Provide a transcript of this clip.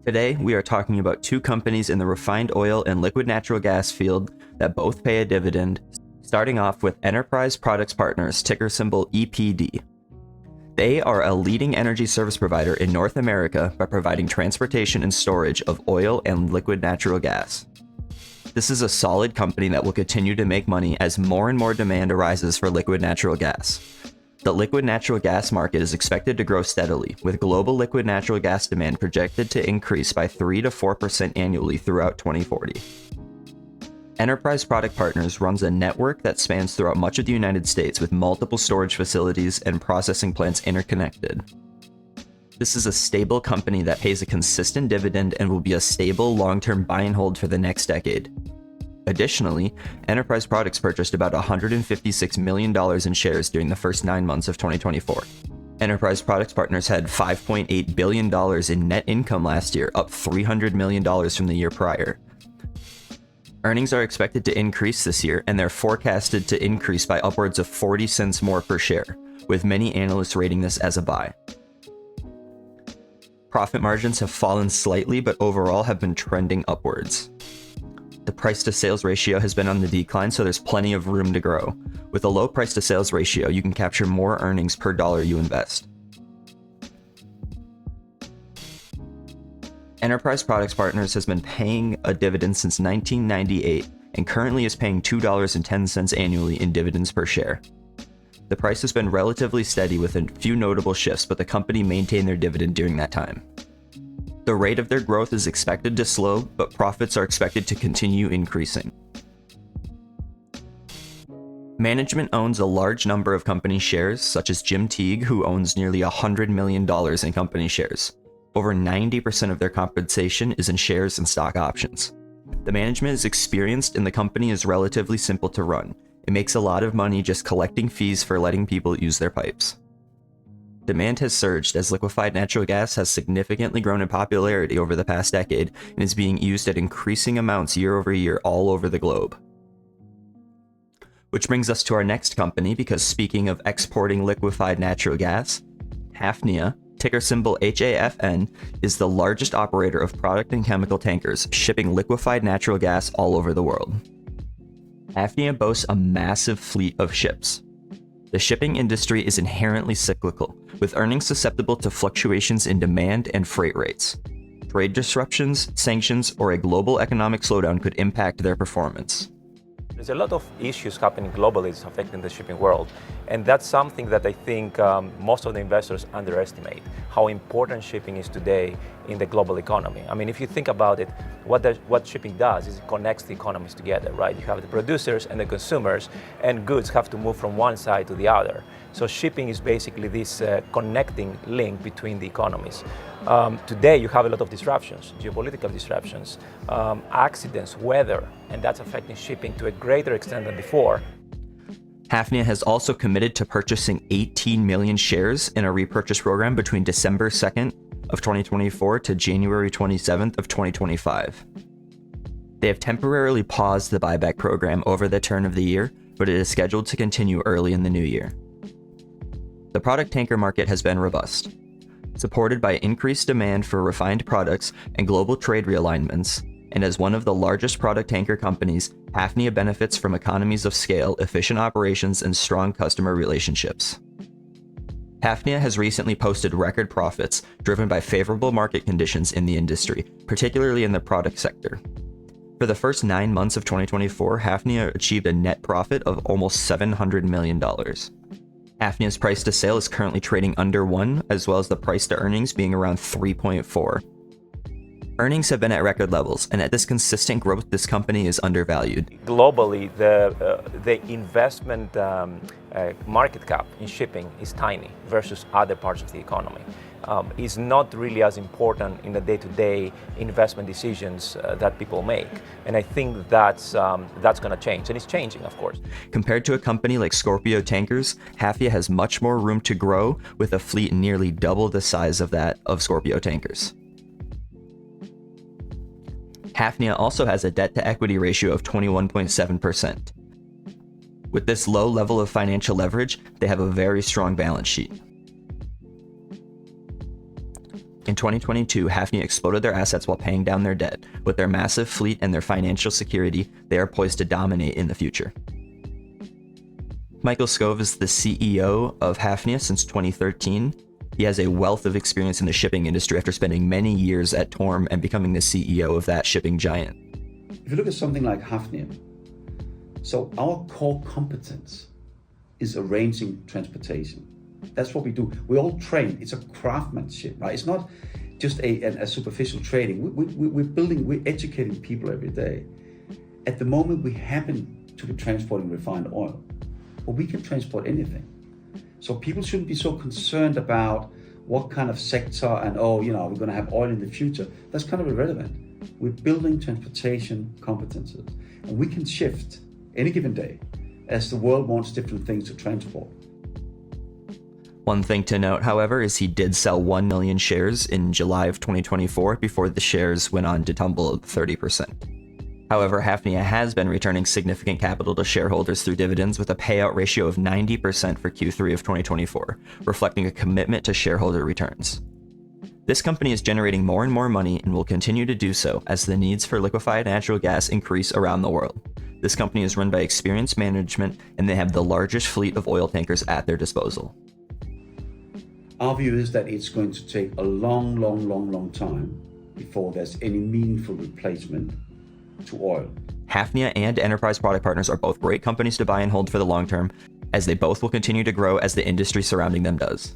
Today, we are talking about two companies in the refined oil and liquid natural gas field that both pay a dividend, starting off with Enterprise Products Partners, ticker symbol EPD. They are a leading energy service provider in North America by providing transportation and storage of oil and liquid natural gas. This is a solid company that will continue to make money as more and more demand arises for liquid natural gas. The liquid natural gas market is expected to grow steadily, with global liquid natural gas demand projected to increase by 3 to 4% annually throughout 2040. Enterprise Product Partners runs a network that spans throughout much of the United States with multiple storage facilities and processing plants interconnected. This is a stable company that pays a consistent dividend and will be a stable long-term buy and hold for the next decade. Additionally, Enterprise Products purchased about $156 million in shares during the first 9 months of 2024. Enterprise Products Partners had $5.8 billion in net income last year, up $300 million from the year prior. Earnings are expected to increase this year, and they're forecasted to increase by upwards of 40 cents more per share, with many analysts rating this as a buy. Profit margins have fallen slightly, but overall have been trending upwards. The price to sales ratio has been on the decline, so there's plenty of room to grow. With a low price to sales ratio, you can capture more earnings per dollar you invest. Enterprise Products Partners has been paying a dividend since 1998 and currently is paying $2.10 annually in dividends per share. The price has been relatively steady with a few notable shifts, but the company maintained their dividend during that time. The rate of their growth is expected to slow, but profits are expected to continue increasing. Management owns a large number of company shares, such as Jim Teague, who owns nearly $100 million in company shares. Over 90% of their compensation is in shares and stock options. The management is experienced and the company is relatively simple to run. It makes a lot of money just collecting fees for letting people use their pipes. Demand has surged as liquefied natural gas has significantly grown in popularity over the past decade and is being used at increasing amounts year over year all over the globe. Which brings us to our next company, because speaking of exporting liquefied natural gas, HAFN, ticker symbol HAFN, is the largest operator of product and chemical tankers, shipping liquefied natural gas all over the world. HAFN boasts a massive fleet of ships. The shipping industry is inherently cyclical, with earnings susceptible to fluctuations in demand and freight rates. Trade disruptions, sanctions, or a global economic slowdown could impact their performance. There's a lot of issues happening globally that's affecting the shipping world, and that's something that I think most of the investors underestimate, how important shipping is today in the global economy. I mean, if you think about it, what shipping does is it connects the economies together, right? You have the producers and the consumers, and goods have to move from one side to the other. So shipping is basically this connecting link between the economies. Today you have a lot of disruptions, geopolitical disruptions, accidents, weather, and that's affecting shipping to a greater extent than before. HAFN has also committed to purchasing 18 million shares in a repurchase program between December 2nd of 2024 to January 27th of 2025. They have temporarily paused the buyback program over the turn of the year, but it is scheduled to continue early in the new year. The product tanker market has been robust, supported by increased demand for refined products and global trade realignments, and as one of the largest product tanker companies, HAFN benefits from economies of scale, efficient operations, and strong customer relationships. HAFN has recently posted record profits, driven by favorable market conditions in the industry, particularly in the product sector. For the first 9 months of 2024, HAFN achieved a net profit of almost $700 million. HAFN's price to sale is currently trading under 1, as well as the price to earnings being around 3.4. Earnings have been at record levels, and at this consistent growth, this company is undervalued. Globally, the investment market cap in shipping is tiny versus other parts of the economy. Is not really as important in the day-to-day investment decisions that people make, and I think that's going to change, and it's changing, of course. Compared to a company like Scorpio Tankers, HAFN has much more room to grow, with a fleet nearly double the size of that of Scorpio Tankers. HAFN also has a debt-to-equity ratio of 21.7%. With this low level of financial leverage, they have a very strong balance sheet. In 2022, Hafnia exploded their assets while paying down their debt. With their massive fleet and their financial security, they are poised to dominate in the future. Michael Skov is the CEO of Hafnia since 2013. He has a wealth of experience in the shipping industry after spending many years at Torm and becoming the CEO of that shipping giant. If you look at something like Hafnia, so our core competence is arranging transportation. That's what we do. We all train. It's a craftsmanship, right? It's not just a superficial trading. We're educating people every day. At the moment, we happen to be transporting refined oil, but we can transport anything. So people shouldn't be so concerned about what kind of sector and, we're going to have oil in the future. That's kind of irrelevant. We're building transportation competences, and we can shift any given day as the world wants different things to transport. One thing to note, however, is he did sell 1 million shares in July of 2024 before the shares went on to tumble 30%. However, Hafnia has been returning significant capital to shareholders through dividends with a payout ratio of 90% for Q3 of 2024, reflecting a commitment to shareholder returns. This company is generating more and more money and will continue to do so as the needs for liquefied natural gas increase around the world. This company is run by experienced management, and they have the largest fleet of oil tankers at their disposal. Our view is that it's going to take a long time before there's any meaningful replacement to oil. Hafnia and Enterprise Product Partners are both great companies to buy and hold for the long term, as they both will continue to grow as the industry surrounding them does.